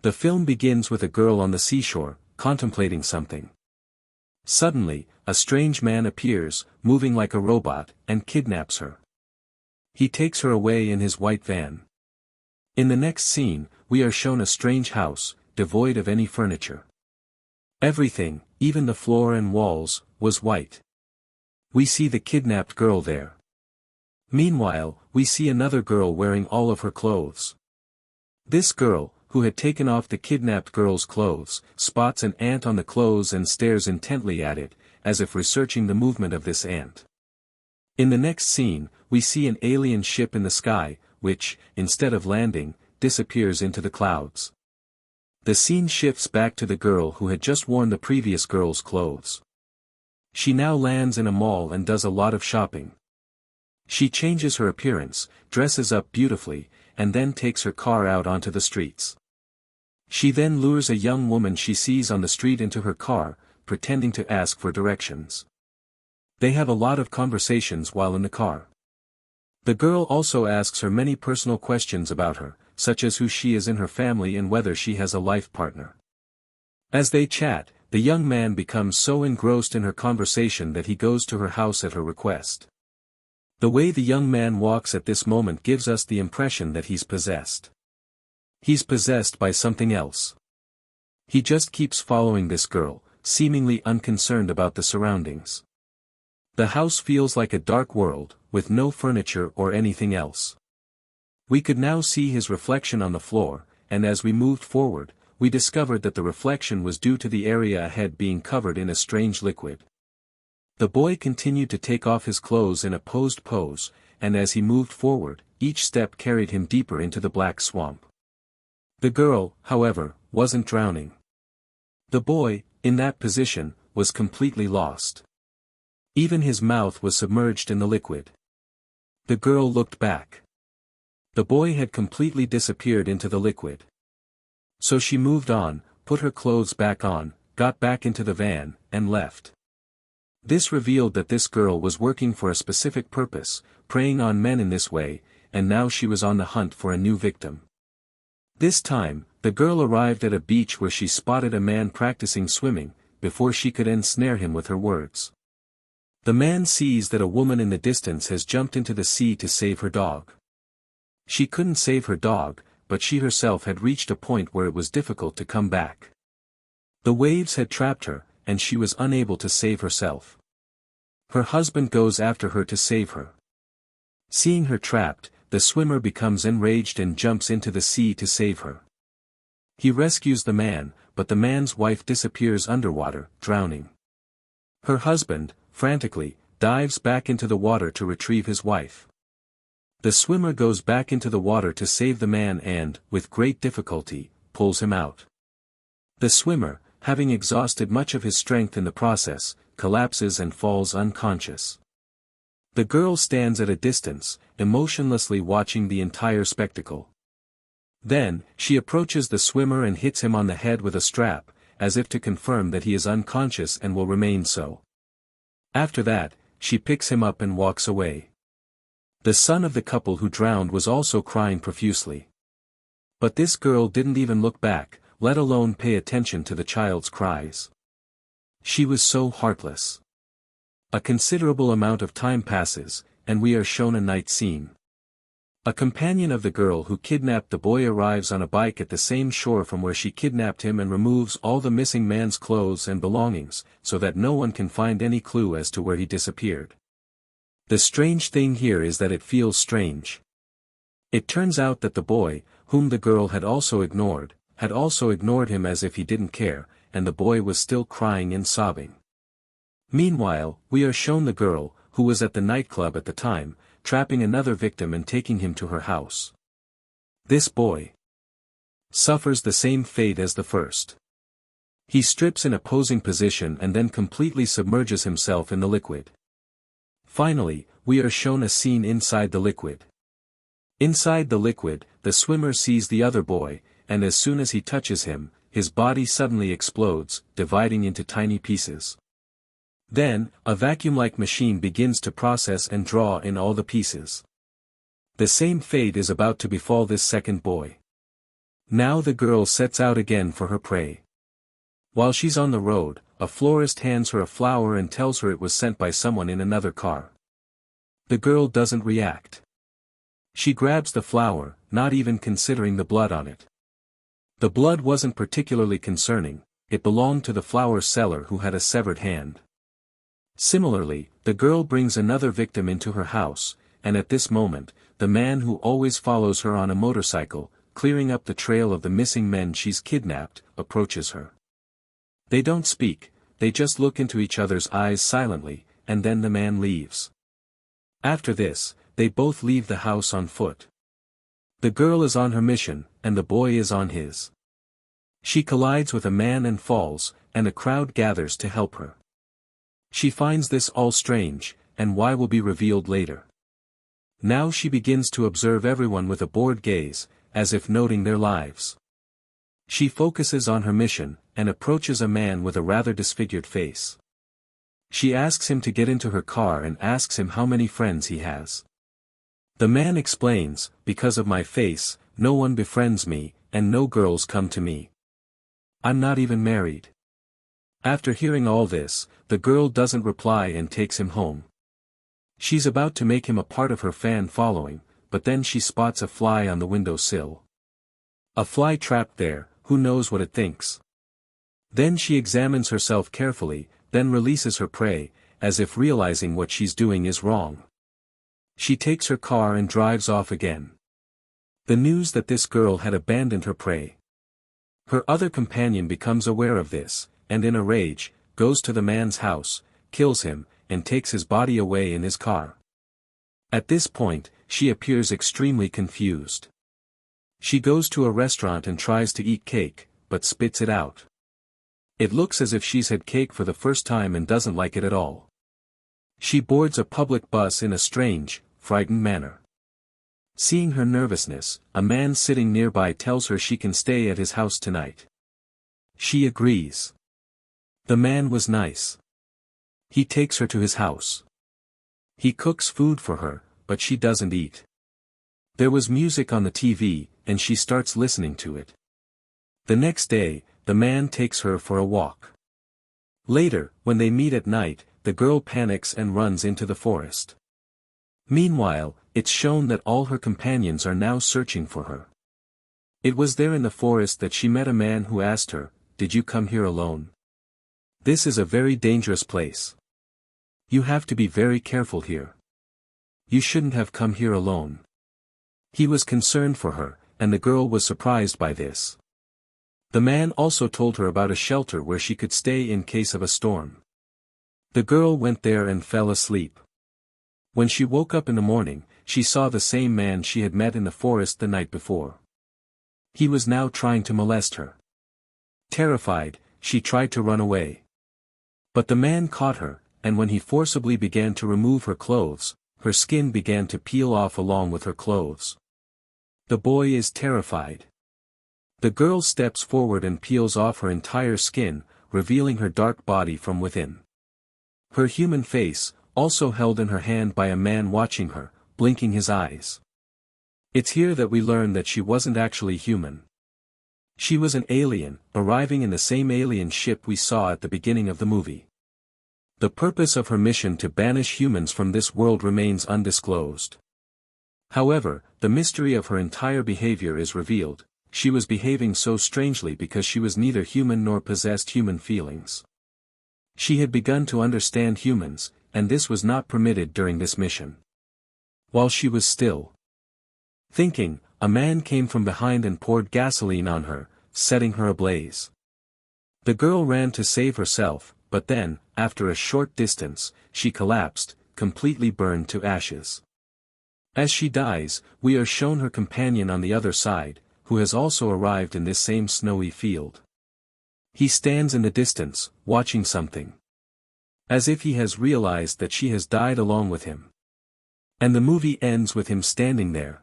The film begins with a girl on the seashore, contemplating something. Suddenly, a strange man appears, moving like a robot, and kidnaps her. He takes her away in his white van. In the next scene, we are shown a strange house, devoid of any furniture. Everything, even the floor and walls, was white. We see the kidnapped girl there. Meanwhile, we see another girl wearing all of her clothes. This girl, who had taken off the kidnapped girl's clothes, spots an ant on the clothes and stares intently at it, as if researching the movement of this ant. In the next scene, we see an alien ship in the sky, which, instead of landing, disappears into the clouds. The scene shifts back to the girl who had just worn the previous girl's clothes. She now lands in a mall and does a lot of shopping. She changes her appearance, dresses up beautifully, and then takes her car out onto the streets. She then lures a young woman she sees on the street into her car, pretending to ask for directions. They have a lot of conversations while in the car. The girl also asks her many personal questions about her, such as who she is in her family and whether she has a life partner. As they chat, the young man becomes so engrossed in her conversation that he goes to her house at her request. The way the young man walks at this moment gives us the impression that he's possessed. He's possessed by something else. He just keeps following this girl, seemingly unconcerned about the surroundings. The house feels like a dark world, with no furniture or anything else. We could now see his reflection on the floor, and as we moved forward, we discovered that the reflection was due to the area ahead being covered in a strange liquid. The boy continued to take off his clothes in a posed pose, and as he moved forward, each step carried him deeper into the black swamp. The girl, however, wasn't drowning. The boy, in that position, was completely lost. Even his mouth was submerged in the liquid. The girl looked back. The boy had completely disappeared into the liquid. So she moved on, put her clothes back on, got back into the van, and left. This revealed that this girl was working for a specific purpose, preying on men in this way, and now she was on the hunt for a new victim. This time, the girl arrived at a beach where she spotted a man practicing swimming, before she could ensnare him with her words. The man sees that a woman in the distance has jumped into the sea to save her dog. She couldn't save her dog, but she herself had reached a point where it was difficult to come back. The waves had trapped her, and she was unable to save herself. Her husband goes after her to save her. Seeing her trapped, the swimmer becomes enraged and jumps into the sea to save her. He rescues the man, but the man's wife disappears underwater, drowning. Her husband, frantically, dives back into the water to retrieve his wife. The swimmer goes back into the water to save the man and, with great difficulty, pulls him out. The swimmer, having exhausted much of his strength in the process, collapses and falls unconscious. The girl stands at a distance, emotionlessly watching the entire spectacle. Then, she approaches the swimmer and hits him on the head with a strap, as if to confirm that he is unconscious and will remain so. After that, she picks him up and walks away. The son of the couple who drowned was also crying profusely. But this girl didn't even look back, let alone pay attention to the child's cries. She was so heartless. A considerable amount of time passes, and we are shown a night scene. A companion of the girl who kidnapped the boy arrives on a bike at the same shore from where she kidnapped him and removes all the missing man's clothes and belongings, so that no one can find any clue as to where he disappeared. The strange thing here is that it feels strange. It turns out that the boy, whom the girl had also ignored him as if he didn't care, and the boy was still crying and sobbing. Meanwhile, we are shown the girl, who was at the nightclub at the time, trapping another victim and taking him to her house. This boy suffers the same fate as the first. He strips in a posing position and then completely submerges himself in the liquid. Finally, we are shown a scene inside the liquid. Inside the liquid, the swimmer sees the other boy, and as soon as he touches him, his body suddenly explodes, dividing into tiny pieces. Then, a vacuum-like machine begins to process and draw in all the pieces. The same fate is about to befall this second boy. Now the girl sets out again for her prey. While she's on the road, a florist hands her a flower and tells her it was sent by someone in another car. The girl doesn't react. She grabs the flower, not even considering the blood on it. The blood wasn't particularly concerning, it belonged to the flower seller who had a severed hand. Similarly, the girl brings another victim into her house, and at this moment, the man who always follows her on a motorcycle, clearing up the trail of the missing men she's kidnapped, approaches her. They don't speak, they just look into each other's eyes silently, and then the man leaves. After this, they both leave the house on foot. The girl is on her mission, and the boy is on his. She collides with a man and falls, and a crowd gathers to help her. She finds this all strange, and why will be revealed later. Now she begins to observe everyone with a bored gaze, as if noting their lives. She focuses on her mission, and approaches a man with a rather disfigured face. She asks him to get into her car and asks him how many friends he has. The man explains, because of my face, no one befriends me, and no girls come to me. I'm not even married. After hearing all this, the girl doesn't reply and takes him home. She's about to make him a part of her fan following, but then she spots a fly on the windowsill. A fly trapped there, who knows what it thinks. Then she examines herself carefully, then releases her prey, as if realizing what she's doing is wrong. She takes her car and drives off again. The news that this girl had abandoned her prey. Her other companion becomes aware of this, and in a rage, goes to the man's house, kills him, and takes his body away in his car. At this point, she appears extremely confused. She goes to a restaurant and tries to eat cake, but spits it out. It looks as if she's had cake for the first time and doesn't like it at all. She boards a public bus in a strange, frightened manner. Seeing her nervousness, a man sitting nearby tells her she can stay at his house tonight. She agrees. The man was nice. He takes her to his house. He cooks food for her, but she doesn't eat. There was music on the TV, and she starts listening to it. The next day, the man takes her for a walk. Later, when they meet at night, the girl panics and runs into the forest. Meanwhile, it's shown that all her companions are now searching for her. It was there in the forest that she met a man who asked her, "Did you come here alone? This is a very dangerous place. You have to be very careful here. You shouldn't have come here alone." He was concerned for her, and the girl was surprised by this. The man also told her about a shelter where she could stay in case of a storm. The girl went there and fell asleep. When she woke up in the morning, she saw the same man she had met in the forest the night before. He was now trying to molest her. Terrified, she tried to run away. But the man caught her, and when he forcibly began to remove her clothes, her skin began to peel off along with her clothes. The boy is terrified. The girl steps forward and peels off her entire skin, revealing her dark body from within. Her human face, also held in her hand by a man watching her, blinking his eyes. It's here that we learn that she wasn't actually human. She was an alien, arriving in the same alien ship we saw at the beginning of the movie. The purpose of her mission to banish humans from this world remains undisclosed. However, the mystery of her entire behavior is revealed. She was behaving so strangely because she was neither human nor possessed human feelings. She had begun to understand humans, and this was not permitted during this mission. While she was still thinking, a man came from behind and poured gasoline on her, setting her ablaze. The girl ran to save herself, but then, after a short distance, she collapsed, completely burned to ashes. As she dies, we are shown her companion on the other side, who has also arrived in this same snowy field. He stands in the distance, watching something. As if he has realized that she has died along with him. And the movie ends with him standing there,